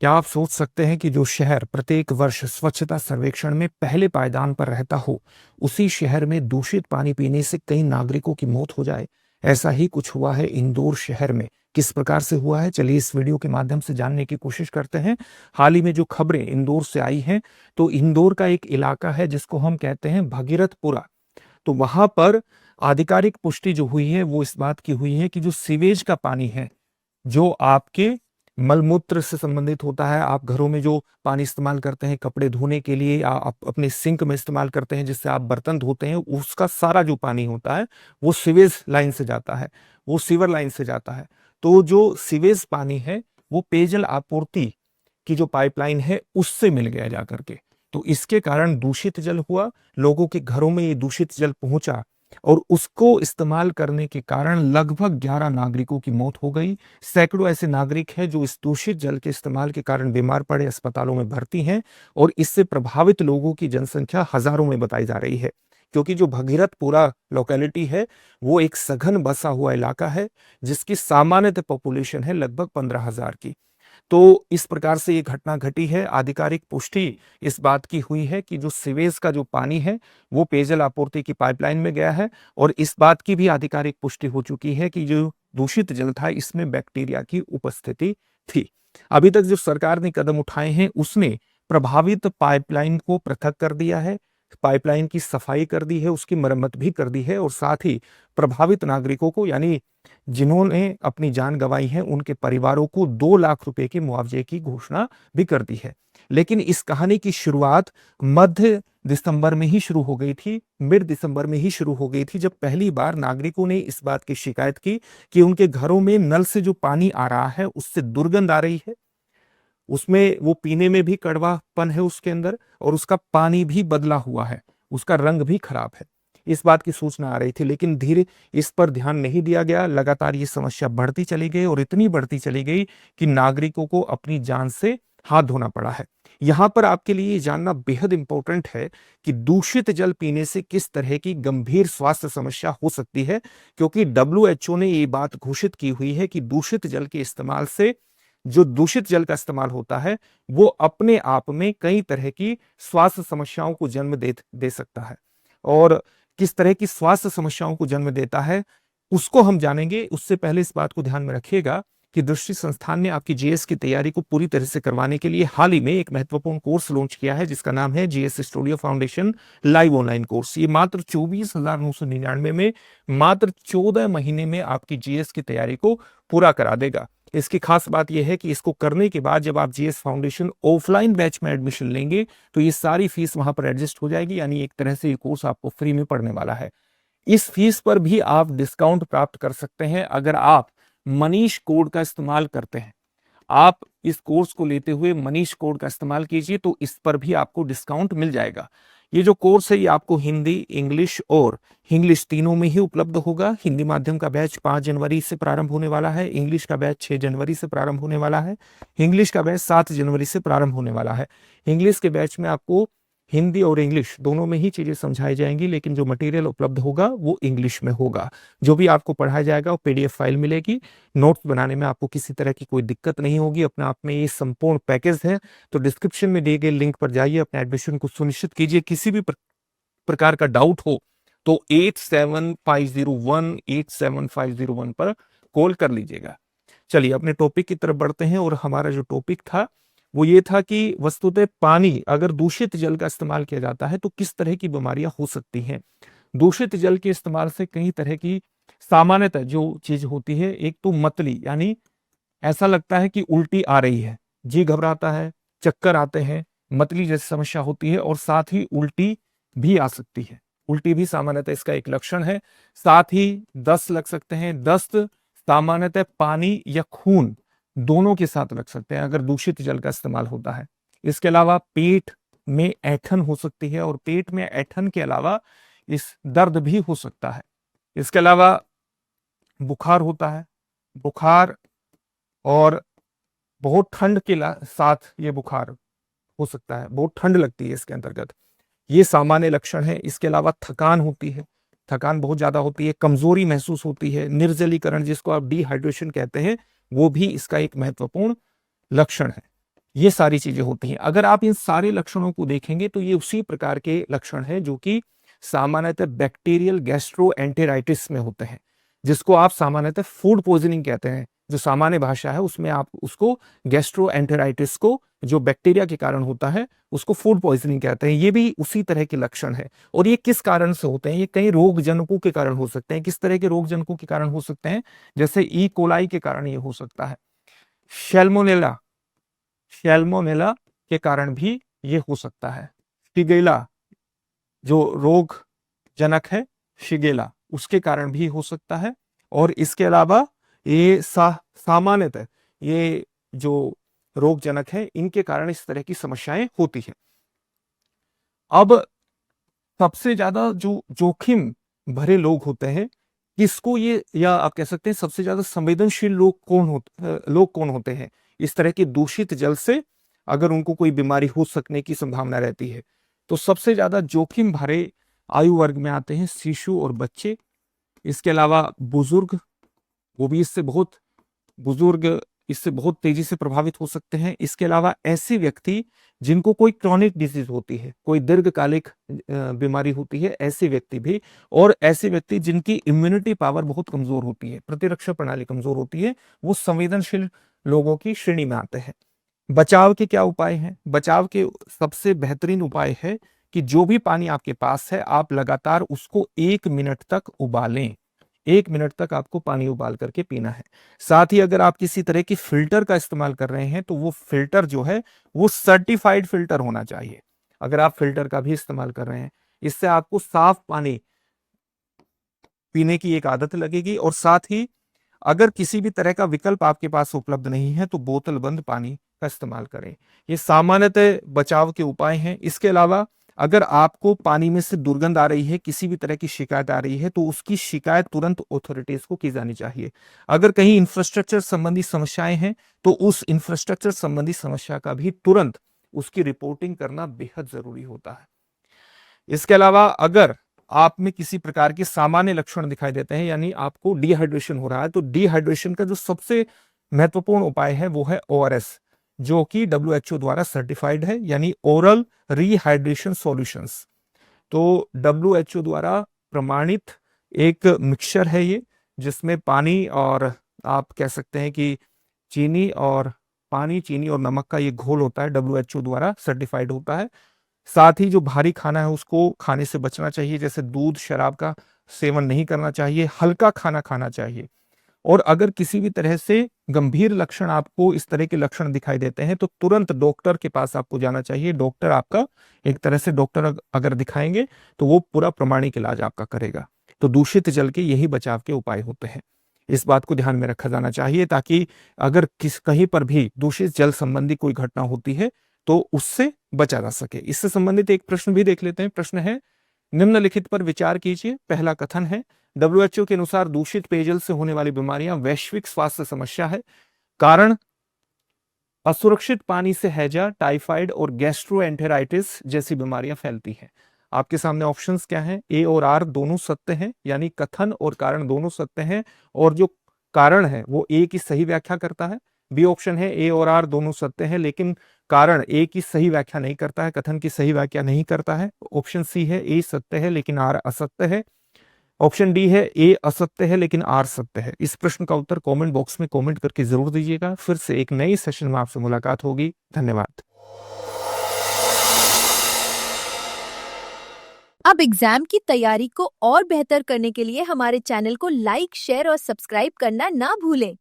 क्या आप सोच सकते हैं कि जो शहर प्रत्येक वर्ष स्वच्छता सर्वेक्षण में पहले पायदान पर रहता हो, उसी शहर में दूषित पानी पीने से कई नागरिकों की मौत हो जाए? ऐसा ही कुछ हुआ है इंदौर शहर में। किस प्रकार से हुआ है, चलिए इस वीडियो के माध्यम से जानने की कोशिश करते हैं। हाल ही में जो खबरें इंदौर से आई हैं, तो इंदौर का एक इलाका है जिसको हम कहते हैं भगीरथपुरा। तो वहां पर आधिकारिक पुष्टि जो हुई है वो इस बात की हुई है कि जो सीवेज का पानी है, जो आपके मलमूत्र से संबंधित होता है, आप घरों में जो पानी इस्तेमाल करते हैं कपड़े धोने के लिए या आप अपने सिंक में इस्तेमाल करते हैं जिससे आप बर्तन धोते हैं, उसका सारा जो पानी होता है वो सीवेज लाइन से जाता है, वो सीवर लाइन से जाता है। तो जो सीवेज पानी है वो पेयजल आपूर्ति की जो पाइपलाइन है उससे मिल गया जा करके। तो इसके कारण दूषित जल हुआ, लोगों के घरों में ये दूषित जल पहुंचा और उसको इस्तेमाल करने के कारण लगभग 11 नागरिकों की मौत हो गई। सैकड़ों ऐसे नागरिक हैं जो इस दूषित जल के इस्तेमाल के कारण बीमार पड़े, अस्पतालों में भर्ती हैं और इससे प्रभावित लोगों की जनसंख्या हजारों में बताई जा रही है। क्योंकि जो भगीरथपुरा लोकेलिटी है वो एक सघन बसा हुआ इलाका है जिसकी सामान्यतः पॉपुलेशन है लगभग 15,000 की। तो इस प्रकार से ये घटना घटी है। आधिकारिक पुष्टि इस बात की हुई है कि जो सीवेज का जो पानी है वो पेयजल आपूर्ति की पाइपलाइन में गया है और इस बात की भी आधिकारिक पुष्टि हो चुकी है कि जो दूषित जल था इसमें बैक्टीरिया की उपस्थिति थी। अभी तक जो सरकार ने कदम उठाए हैं उसने प्रभावित पाइपलाइन को पृथक कर दिया है, पाइपलाइन की सफाई कर दी है, उसकी मरम्मत भी कर दी है और साथ ही प्रभावित नागरिकों को यानी जिन्होंने अपनी जान गंवाई है उनके परिवारों को 2 लाख रुपए के मुआवजे की घोषणा भी कर दी है। लेकिन इस कहानी की शुरुआत मध्य दिसंबर में ही शुरू हो गई थी, मिड दिसंबर में ही शुरू हो गई थी, जब पहली बार नागरिकों ने इस बात की शिकायत की कि उनके घरों में नल से जो पानी आ रहा है उससे दुर्गंध आ रही है, उसमें वो पीने में भी कड़वापन है उसके अंदर और उसका पानी भी बदला हुआ है, उसका रंग भी खराब है। इस बात की सूचना आ रही थी लेकिन धीरे इस पर ध्यान नहीं दिया गया। लगातार ये समस्या बढ़ती चली गई और इतनी बढ़ती चली गई कि नागरिकों को अपनी जान से हाथ धोना पड़ा है। यहां पर आपके लिए ये जानना बेहद इंपॉर्टेंट है कि दूषित जल पीने से किस तरह की गंभीर स्वास्थ्य समस्या हो सकती है, क्योंकि डब्ल्यूएचओ ने ये बात घोषित की हुई है कि दूषित जल के इस्तेमाल से, जो दूषित जल का इस्तेमाल होता है वो अपने आप में कई तरह की स्वास्थ्य समस्याओं को जन्म दे सकता है। और किस तरह की स्वास्थ्य समस्याओं को जन्म देता है उसको हम जानेंगे। उससे पहले इस बात को ध्यान में रखिएगा कि दृष्टि संस्थान ने आपकी जीएस की तैयारी को पूरी तरह से करवाने के लिए हाल ही में एक महत्वपूर्ण कोर्स लॉन्च किया है जिसका नाम है GS studio foundation live online course. ये मात्र 24,999 में मात्र 14 महीने में आपकी जीएस की तैयारी को पूरा करा देगा। इसकी खास बात यह है कि इसको करने के बाद जब आप जीएस फाउंडेशन ऑफलाइन बैच में एडमिशन लेंगे तो ये सारी फीस वहां पर एडजस्ट हो जाएगी, यानी एक तरह से ये कोर्स आपको फ्री में पढ़ने वाला है। इस फीस पर भी आप डिस्काउंट प्राप्त कर सकते हैं अगर आप मनीष कोड का इस्तेमाल करते हैं। आप इस कोर्स को लेते हुए मनीष कोड का इस्तेमाल कीजिए तो इस पर भी आपको डिस्काउंट मिल जाएगा। ये जो कोर्स है ये आपको हिंदी, इंग्लिश और इंग्लिश तीनों में ही उपलब्ध होगा। हिंदी माध्यम का बैच 5 जनवरी से प्रारंभ होने वाला है, इंग्लिश का बैच 6 जनवरी से प्रारंभ होने वाला है, इंग्लिश का बैच 7 जनवरी से प्रारंभ होने वाला है। इंग्लिश के बैच में आपको हिंदी और इंग्लिश दोनों में ही चीजें समझाई जाएंगी, लेकिन जो मटेरियल उपलब्ध होगा वो इंग्लिश में होगा। जो भी आपको पढ़ाया जाएगा वो पीडीएफ फाइल मिलेगी। नोट्स बनाने में आपको किसी तरह की कोई दिक्कत नहीं होगी। अपने आप में ये संपूर्ण पैकेज है। तो डिस्क्रिप्शन में दिए गए लिंक पर जाइए, अपने एडमिशन को सुनिश्चित कीजिए। किसी भी प्रकार का डाउट हो तो 8750187501 पर कॉल कर लीजिएगा। चलिए अपने टॉपिक की तरफ बढ़ते हैं और हमारा जो टॉपिक था वो ये था कि वस्तुतः पानी अगर दूषित जल का इस्तेमाल किया जाता है तो किस तरह की बीमारियां हो सकती हैं। दूषित जल के इस्तेमाल से कई तरह की सामान्यतः जो चीज होती है, एक तो मतली, यानी ऐसा लगता है कि उल्टी आ रही है, जी घबराता है, चक्कर आते हैं, मतली जैसी समस्या होती है और साथ ही उल्टी भी आ सकती है। उल्टी भी सामान्यतः इसका एक लक्षण है। साथ ही दस्त लग सकते हैं। दस्त सामान्यतः पानी या खून दोनों के साथ लग सकते हैं अगर दूषित जल का इस्तेमाल होता है। इसके अलावा पेट में ऐंठन हो सकती है और पेट में ऐंठन के अलावा इस दर्द भी हो सकता है। इसके अलावा बुखार होता है, बुखार और बहुत ठंड के साथ ये बुखार हो सकता है, बहुत ठंड लगती है इसके अंतर्गत। ये सामान्य लक्षण है। इसके अलावा थकान होती है, थकान बहुत ज्यादा होती है, कमजोरी महसूस होती है, निर्जलीकरण जिसको आप डिहाइड्रेशन कहते हैं वो भी इसका एक महत्वपूर्ण लक्षण है। ये सारी चीजें होती हैं। अगर आप इन सारे लक्षणों को देखेंगे तो ये उसी प्रकार के लक्षण हैं जो कि सामान्यतः बैक्टीरियल गैस्ट्रोएंटेराइटिस में होते हैं, जिसको आप सामान्यतः फूड पॉइजनिंग कहते हैं। जो सामान्य भाषा है उसमें आप उसको गैस्ट्रोएंटेराइटिस को, जो बैक्टीरिया के कारण होता है, उसको फूड पॉइजनिंग कहते हैं। ये भी उसी तरह के लक्षण है। और ये किस कारण से होते हैं? ये कई रोग जनकों के कारण हो सकते हैं। किस तरह के रोग जनकों के कारण हो सकते हैं? जैसे ई कोलाई के कारण ये हो सकता है, सैल्मोनेला सैल्मोनेला के कारण भी ये हो सकता है, शिगेला जो रोग जनक है, शिगेला, उसके कारण भी हो सकता है। और इसके अलावा ये सामान्यतः ये जो रोग जनक है, इनके कारण इस तरह की समस्याएं होती हैं। अब सबसे ज्यादा जो जोखिम भरे लोग होते हैं, किसको ये, या आप कह सकते हैं सबसे ज्यादा संवेदनशील लोग कौन होते हैं इस तरह के दूषित जल से, अगर उनको कोई बीमारी हो सकने की संभावना रहती है? तो सबसे ज्यादा जोखिम भरे आयु वर्ग में आते हैं शिशु और बच्चे। इसके अलावा बुजुर्ग, वो भी बुजुर्ग इससे बहुत तेजी से प्रभावित हो सकते हैं। इसके अलावा ऐसे व्यक्ति जिनको कोई क्रॉनिक डिजीज होती है, कोई दीर्घकालिक बीमारी होती है, ऐसे व्यक्ति भी, और ऐसे व्यक्ति जिनकी इम्यूनिटी पावर बहुत कमजोर होती है, प्रतिरक्षा प्रणाली कमजोर होती है, वो संवेदनशील लोगों की श्रेणी में आते हैं। बचाव के क्या उपाय हैं? बचाव के सबसे बेहतरीन उपाय है कि जो भी पानी आपके पास है, आप लगातार उसको 1 मिनट तक उबालें। 1 मिनट तक आपको पानी उबाल करके पीना है। साथ ही अगर आप किसी तरह की फिल्टर का इस्तेमाल कर रहे हैं तो वो फिल्टर जो है वो सर्टिफाइड फिल्टर होना चाहिए। अगर आप फिल्टर का भी इस्तेमाल कर रहे हैं, इससे आपको साफ पानी पीने की एक आदत लगेगी। और साथ ही अगर किसी भी तरह का विकल्प आपके पास उपलब्ध नहीं है तो बोतल बंद पानी का इस्तेमाल करें। ये सामान्यतः बचाव के उपाय हैं। इसके अलावा अगर आपको पानी में से दुर्गंध आ रही है, किसी भी तरह की शिकायत आ रही है, तो उसकी शिकायत तुरंत ऑथोरिटीज को की जानी चाहिए। अगर कहीं इंफ्रास्ट्रक्चर संबंधी समस्याएं हैं तो उस इंफ्रास्ट्रक्चर संबंधी समस्या का भी तुरंत उसकी रिपोर्टिंग करना बेहद जरूरी होता है। इसके अलावा अगर आप में किसी प्रकार के सामान्य लक्षण दिखाई देते हैं, यानी आपको डिहाइड्रेशन हो रहा है, तो डिहाइड्रेशन का जो सबसे महत्वपूर्ण उपाय है वो है ओआरएस, जो कि डब्ल्यूएचओ द्वारा सर्टिफाइड है, यानी ओरल रिहाइड्रेशन सॉल्यूशंस। तो डब्ल्यूएचओ द्वारा प्रमाणित एक मिक्सचर है ये, जिसमें पानी और आप कह सकते हैं कि चीनी और चीनी और नमक का ये घोल होता है, डब्ल्यूएचओ द्वारा सर्टिफाइड होता है। साथ ही जो भारी खाना है उसको खाने से बचना चाहिए, जैसे दूध, शराब का सेवन नहीं करना चाहिए, हल्का खाना खाना चाहिए। और अगर किसी भी तरह से गंभीर लक्षण, आपको इस तरह के लक्षण दिखाई देते हैं, तो तुरंत डॉक्टर के पास आपको जाना चाहिए। डॉक्टर आपका, एक तरह से डॉक्टर अगर दिखाएंगे तो वो पूरा प्रमाणिक इलाज आपका करेगा। तो दूषित जल के यही बचाव के उपाय होते हैं। इस बात को ध्यान में रखा जाना चाहिए, ताकि अगर कहीं पर भी दूषित जल संबंधी कोई घटना होती है तो उससे बचा जा सके। इससे संबंधित एक प्रश्न भी देख लेते हैं। प्रश्न है, निम्नलिखित पर विचार कीजिए। पहला कथन है, डब्ल्यूएचओ के अनुसार दूषित पेयजल से होने वाली बीमारियां वैश्विक स्वास्थ्य समस्या है। कारण, असुरक्षित पानी से हैजा, टाइफाइड और गैस्ट्रोएंटेराइटिस जैसी बीमारियां फैलती हैं। आपके सामने ऑप्शंस क्या हैं? ए और आर दोनों सत्य हैं, यानी कथन और कारण दोनों सत्य हैं, और जो कारण है वो ए की सही व्याख्या करता है। बी ऑप्शन है, ए और आर दोनों सत्य हैं लेकिन कारण ए की सही व्याख्या नहीं करता है, कथन की सही व्याख्या नहीं करता है। ऑप्शन सी है, ए सत्य है लेकिन आर असत्य है। ऑप्शन डी है, ए असत्य है लेकिन आर सत्य है। इस प्रश्न का उत्तर कमेंट बॉक्स में कमेंट करके जरूर दीजिएगा। फिर से एक नई सेशन में आपसे मुलाकात होगी। धन्यवाद। अब एग्जाम की तैयारी को और बेहतर करने के लिए हमारे चैनल को लाइक, शेयर और सब्सक्राइब करना ना भूलें।